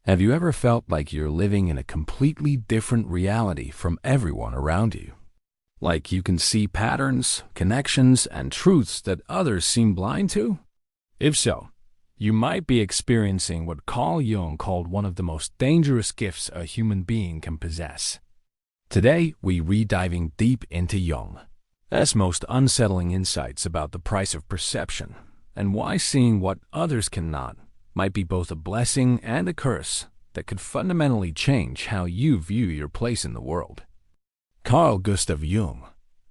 Have you ever felt like you're living in a completely different reality from everyone around you? Like you can see patterns, connections, and truths that others seem blind to? If so, you might be experiencing what Carl Jung called one of the most dangerous gifts a human being can possess. Today, we're diving deep into Jung's most unsettling insights about the price of perception and why seeing what others cannot might be both a blessing and a curse that could fundamentally change how you view your place in the world. Carl Gustav Jung,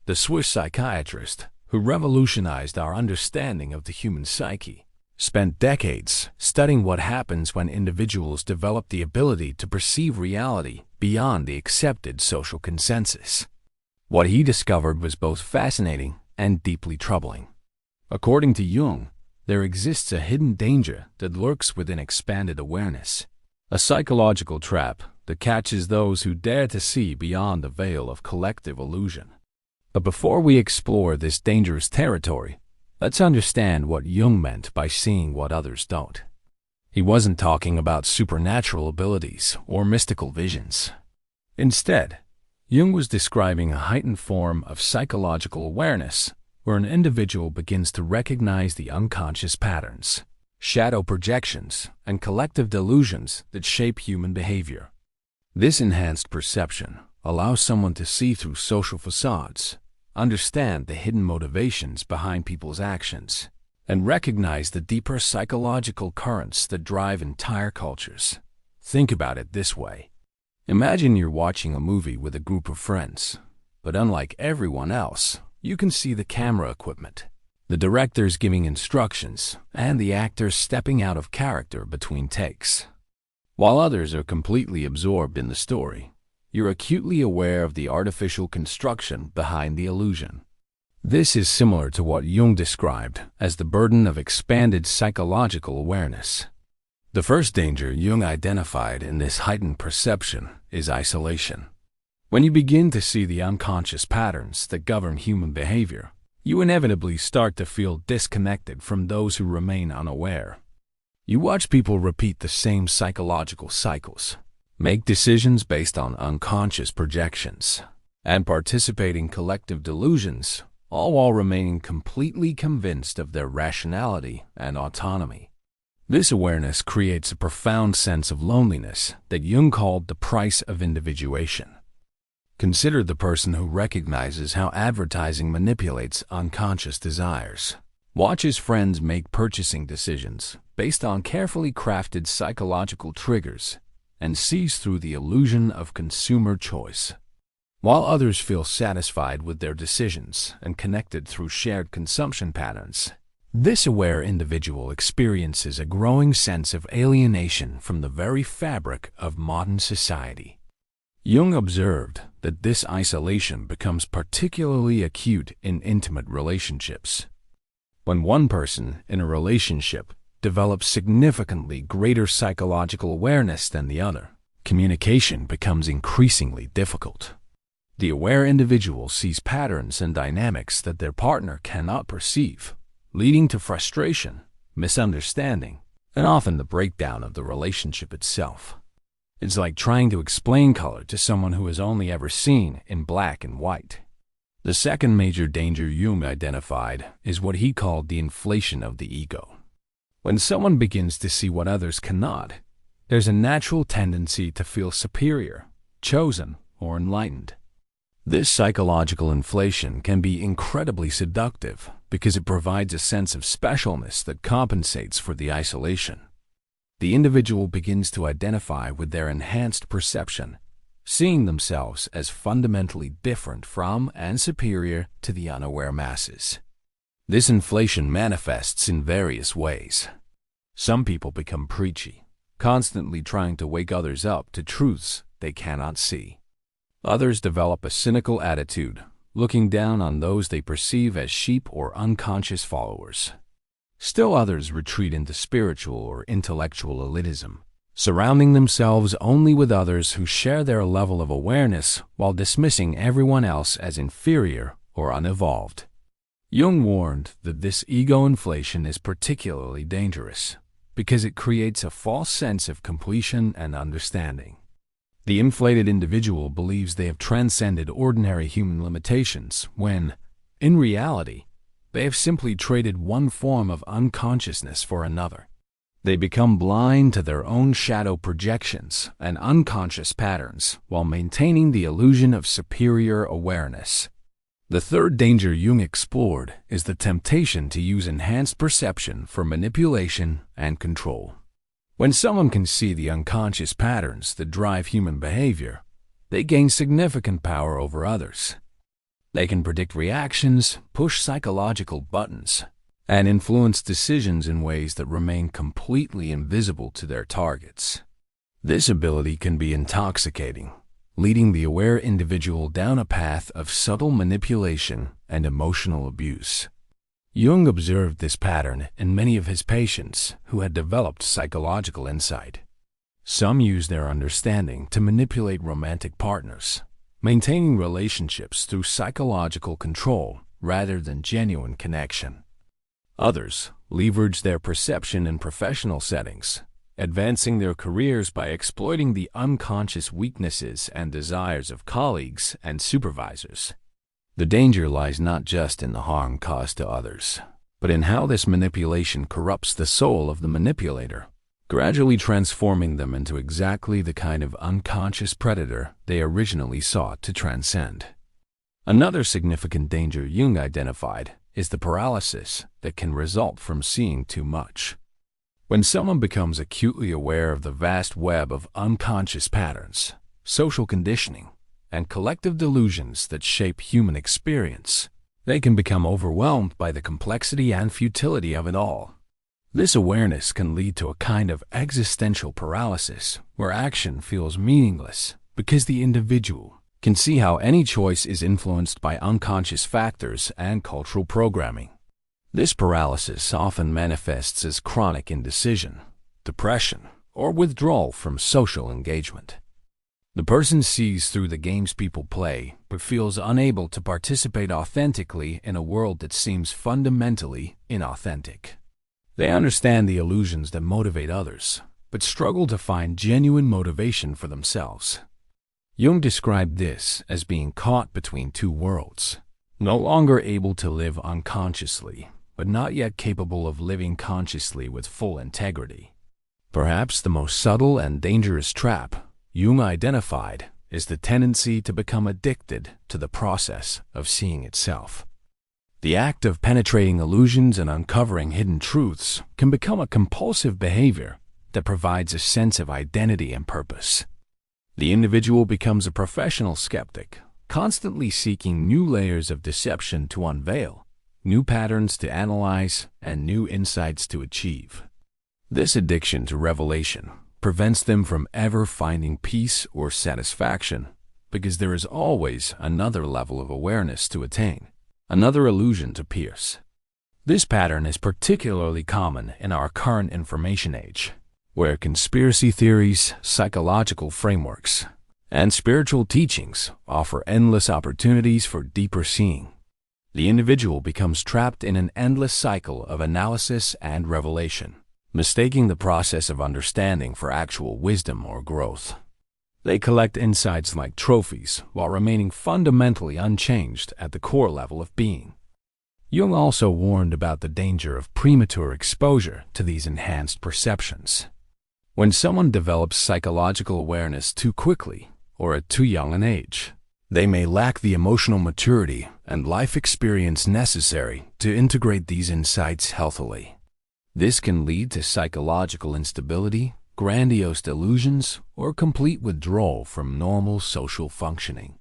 the Swiss psychiatrist who revolutionized our understanding of the human psyche, spent decades studying what happens when individuals develop the ability to perceive reality beyond the accepted social consensus. What he discovered was both fascinating and deeply troubling. According to Jung, there exists a hidden danger that lurks within expanded awareness, a psychological trap that catches those who dare to see beyond the veil of collective illusion. But before we explore this dangerous territory, let's understand what Jung meant by seeing what others don't. He wasn't talking about supernatural abilities or mystical visions. Instead, Jung was describing a heightened form of psychological awareness where an individual begins to recognize the unconscious patterns, shadow projections, and collective delusions that shape human behavior. This enhanced perception allows someone to see through social facades, understand the hidden motivations behind people's actions, and recognize the deeper psychological currents that drive entire cultures. Think about it this way. Imagine you're watching a movie with a group of friends, but unlike everyone else, you can see the camera equipment, the directors giving instructions, and the actors stepping out of character between takes. While others are completely absorbed in the story, you're acutely aware of the artificial construction behind the illusion. This is similar to what Jung described as the burden of expanded psychological awareness. The first danger Jung identified in this heightened perception is isolation. When you begin to see the unconscious patterns that govern human behavior, you inevitably start to feel disconnected from those who remain unaware. You watch people repeat the same psychological cycles, make decisions based on unconscious projections, and participate in collective delusions, all while remaining completely convinced of their rationality and autonomy. This awareness creates a profound sense of loneliness that Jung called the price of individuation. Consider the person who recognizes how advertising manipulates unconscious desires. Watch his friends make purchasing decisions based on carefully crafted psychological triggers and sees through the illusion of consumer choice. While others feel satisfied with their decisions and connected through shared consumption patterns, this aware individual experiences a growing sense of alienation from the very fabric of modern society. Jung observed that this isolation becomes particularly acute in intimate relationships. When one person in a relationship develops significantly greater psychological awareness than the other, communication becomes increasingly difficult. The aware individual sees patterns and dynamics that their partner cannot perceive, leading to frustration, misunderstanding, and often the breakdown of the relationship itself. It's like trying to explain color to someone who has only ever seen in black and white. The second major danger Jung identified is what he called the inflation of the ego. When someone begins to see what others cannot, there's a natural tendency to feel superior, chosen, or enlightened. This psychological inflation can be incredibly seductive because it provides a sense of specialness that compensates for the isolation. The individual begins to identify with their enhanced perception, seeing themselves as fundamentally different from and superior to the unaware masses. This inflation manifests in various ways. Some people become preachy, constantly trying to wake others up to truths they cannot see. Others develop a cynical attitude, looking down on those they perceive as sheep or unconscious followers. Still others retreat into spiritual or intellectual elitism, surrounding themselves only with others who share their level of awareness while dismissing everyone else as inferior or unevolved. Jung warned that this ego inflation is particularly dangerous because it creates a false sense of completion and understanding. The inflated individual believes they have transcended ordinary human limitations when, in reality, they have simply traded one form of unconsciousness for another. They become blind to their own shadow projections and unconscious patterns while maintaining the illusion of superior awareness. The third danger Jung explored is the temptation to use enhanced perception for manipulation and control. When someone can see the unconscious patterns that drive human behavior, they gain significant power over others. They can predict reactions, push psychological buttons, and influence decisions in ways that remain completely invisible to their targets. This ability can be intoxicating, leading the aware individual down a path of subtle manipulation and emotional abuse. Jung observed this pattern in many of his patients who had developed psychological insight. Some use their understanding to manipulate romantic partners, maintaining relationships through psychological control rather than genuine connection. Others leverage their perception in professional settings, advancing their careers by exploiting the unconscious weaknesses and desires of colleagues and supervisors. The danger lies not just in the harm caused to others, but in how this manipulation corrupts the soul of the manipulator, gradually transforming them into exactly the kind of unconscious predator they originally sought to transcend. Another significant danger Jung identified is the paralysis that can result from seeing too much. When someone becomes acutely aware of the vast web of unconscious patterns, social conditioning, and collective delusions that shape human experience, they can become overwhelmed by the complexity and futility of it all. This awareness can lead to a kind of existential paralysis where action feels meaningless because the individual can see how any choice is influenced by unconscious factors and cultural programming. This paralysis often manifests as chronic indecision, depression, or withdrawal from social engagement. The person sees through the games people play but feels unable to participate authentically in a world that seems fundamentally inauthentic. They understand the illusions that motivate others, but struggle to find genuine motivation for themselves. Jung described this as being caught between two worlds, no longer able to live unconsciously, but not yet capable of living consciously with full integrity. Perhaps the most subtle and dangerous trap Jung identified is the tendency to become addicted to the process of seeing itself. The act of penetrating illusions and uncovering hidden truths can become a compulsive behavior that provides a sense of identity and purpose. The individual becomes a professional skeptic, constantly seeking new layers of deception to unveil, new patterns to analyze, and new insights to achieve. This addiction to revelation prevents them from ever finding peace or satisfaction because there is always another level of awareness to attain, another illusion to pierce. This pattern is particularly common in our current information age, where conspiracy theories, psychological frameworks, and spiritual teachings offer endless opportunities for deeper seeing. The individual becomes trapped in an endless cycle of analysis and revelation, mistaking the process of understanding for actual wisdom or growth. They collect insights like trophies while remaining fundamentally unchanged at the core level of being. Jung also warned about the danger of premature exposure to these enhanced perceptions. When someone develops psychological awareness too quickly or at too young an age, they may lack the emotional maturity and life experience necessary to integrate these insights healthily. This can lead to psychological instability, grandiose delusions, or complete withdrawal from normal social functioning.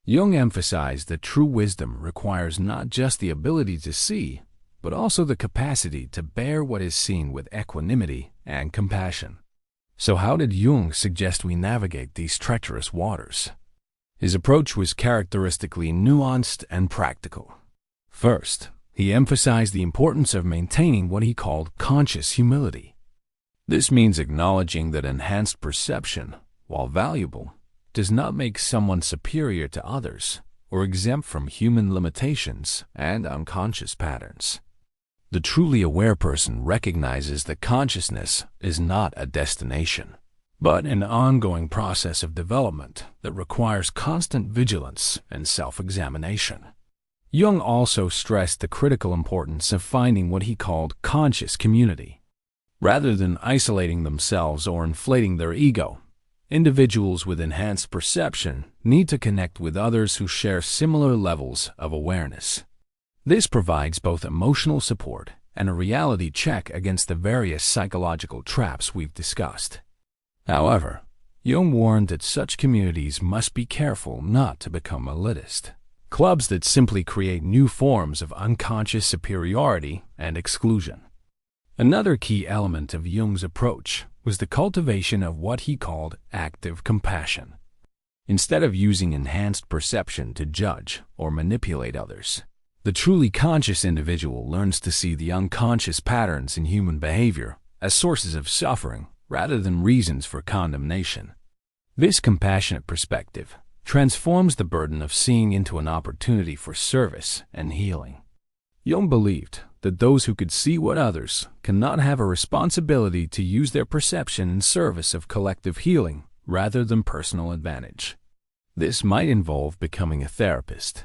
Jung emphasized that true wisdom requires not just the ability to see, but also the capacity to bear what is seen with equanimity and compassion. So how did Jung suggest we navigate these treacherous waters? His approach was characteristically nuanced and practical. First, he emphasized the importance of maintaining what he called conscious humility. This means acknowledging that enhanced perception, while valuable, does not make someone superior to others or exempt from human limitations and unconscious patterns. The truly aware person recognizes that consciousness is not a destination, but an ongoing process of development that requires constant vigilance and self-examination. Jung also stressed the critical importance of finding what he called conscious community. Rather than isolating themselves or inflating their ego, individuals with enhanced perception need to connect with others who share similar levels of awareness. This provides both emotional support and a reality check against the various psychological traps we've discussed. However, Jung warned that such communities must be careful not to become elitist, clubs that simply create new forms of unconscious superiority and exclusion. Another key element of Jung's approach was the cultivation of what he called active compassion. Instead of using enhanced perception to judge or manipulate others, the truly conscious individual learns to see the unconscious patterns in human behavior as sources of suffering rather than reasons for condemnation. This compassionate perspective transforms the burden of seeing into an opportunity for service and healing. Jung believed that those who could see what others cannot have a responsibility to use their perception in service of collective healing rather than personal advantage. This might involve becoming a therapist,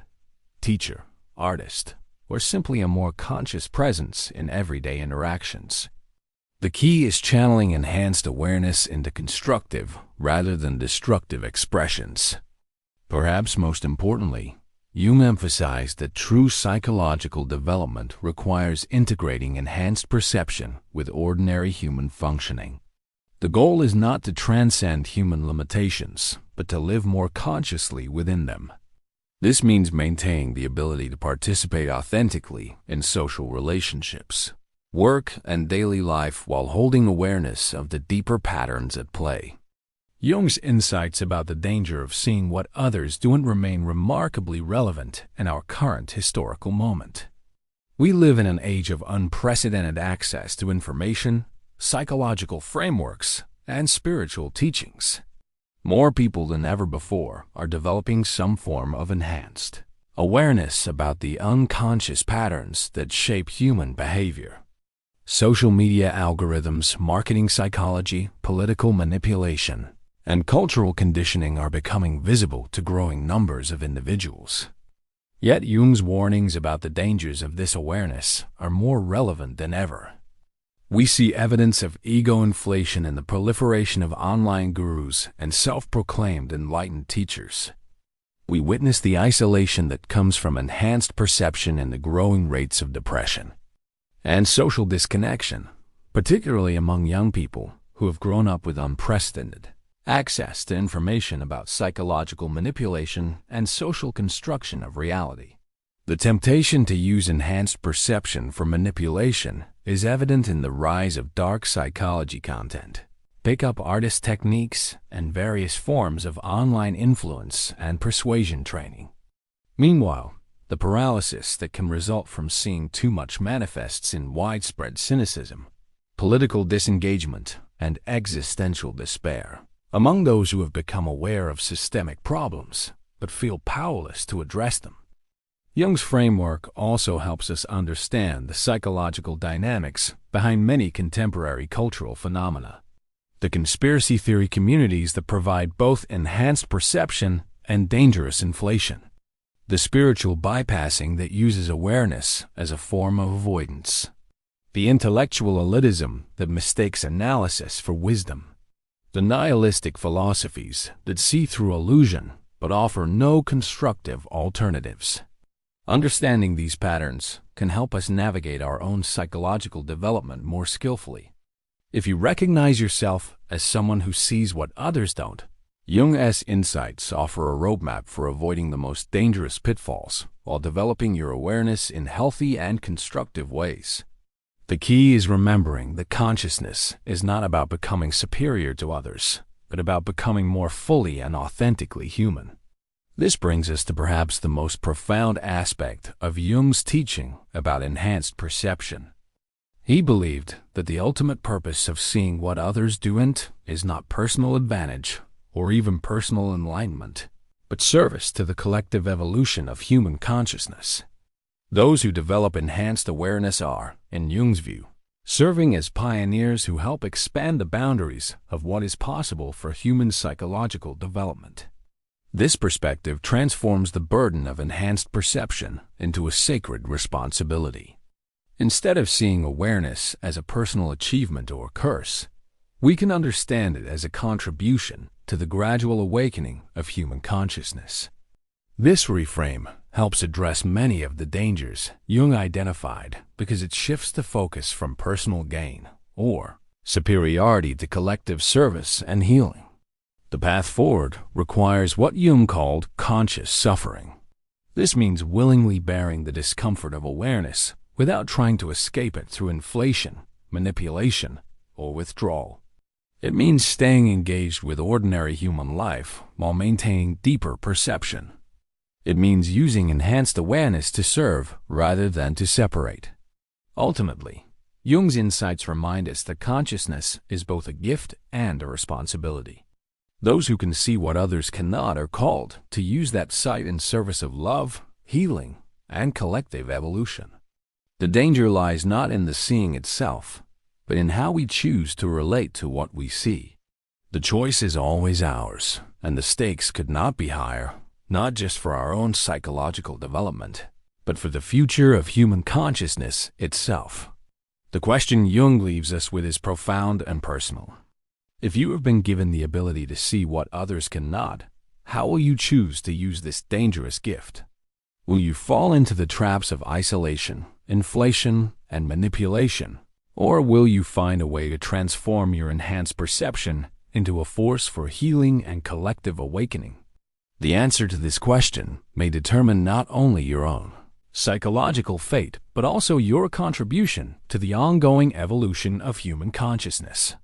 teacher, artist, or simply a more conscious presence in everyday interactions. The key is channeling enhanced awareness into constructive rather than destructive expressions. Perhaps most importantly, Jung emphasized that true psychological development requires integrating enhanced perception with ordinary human functioning. The goal is not to transcend human limitations, but to live more consciously within them. This means maintaining the ability to participate authentically in social relationships, work, and daily life while holding awareness of the deeper patterns at play. Jung's insights about the danger of seeing what others do remain remarkably relevant in our current historical moment. We live in an age of unprecedented access to information, psychological frameworks, and spiritual teachings. More people than ever before are developing some form of enhanced awareness about the unconscious patterns that shape human behavior. Social media algorithms, marketing psychology, political manipulation, and cultural conditioning are becoming visible to growing numbers of individuals. Yet Jung's warnings about the dangers of this awareness are more relevant than ever. We see evidence of ego inflation in the proliferation of online gurus and self-proclaimed enlightened teachers. We witness the isolation that comes from enhanced perception and the growing rates of depression and social disconnection, particularly among young people who have grown up with unprecedented access to information about psychological manipulation and social construction of reality. The temptation to use enhanced perception for manipulation is evident in the rise of dark psychology content, pick-up artist techniques, and various forms of online influence and persuasion training. Meanwhile, the paralysis that can result from seeing too much manifests in widespread cynicism, political disengagement, and existential despair among those who have become aware of systemic problems but feel powerless to address them. Jung's framework also helps us understand the psychological dynamics behind many contemporary cultural phenomena. The conspiracy theory communities that provide both enhanced perception and dangerous inflation. The spiritual bypassing that uses awareness as a form of avoidance. The intellectual elitism that mistakes analysis for wisdom. The nihilistic philosophies that see through illusion but offer no constructive alternatives. Understanding these patterns can help us navigate our own psychological development more skillfully. If you recognize yourself as someone who sees what others don't, Jung's insights offer a roadmap for avoiding the most dangerous pitfalls while developing your awareness in healthy and constructive ways. The key is remembering that consciousness is not about becoming superior to others, but about becoming more fully and authentically human. This brings us to perhaps the most profound aspect of Jung's teaching about enhanced perception. He believed that the ultimate purpose of seeing what others do is not personal advantage or even personal enlightenment, but service to the collective evolution of human consciousness. Those who develop enhanced awareness are, in Jung's view, serving as pioneers who help expand the boundaries of what is possible for human psychological development. This perspective transforms the burden of enhanced perception into a sacred responsibility. Instead of seeing awareness as a personal achievement or curse, we can understand it as a contribution to the gradual awakening of human consciousness. This reframe helps address many of the dangers Jung identified because it shifts the focus from personal gain or superiority to collective service and healing. The path forward requires what Jung called conscious suffering. This means willingly bearing the discomfort of awareness without trying to escape it through inflation, manipulation, or withdrawal. It means staying engaged with ordinary human life while maintaining deeper perception. It means using enhanced awareness to serve rather than to separate. Ultimately, Jung's insights remind us that consciousness is both a gift and a responsibility. Those who can see what others cannot are called to use that sight in service of love, healing, and collective evolution. The danger lies not in the seeing itself, but in how we choose to relate to what we see. The choice is always ours, and the stakes could not be higher, not just for our own psychological development, but for the future of human consciousness itself. The question Jung leaves us with is profound and personal. If you have been given the ability to see what others cannot, how will you choose to use this dangerous gift? Will you fall into the traps of isolation, inflation, and manipulation? Or will you find a way to transform your enhanced perception into a force for healing and collective awakening? The answer to this question may determine not only your own psychological fate, but also your contribution to the ongoing evolution of human consciousness.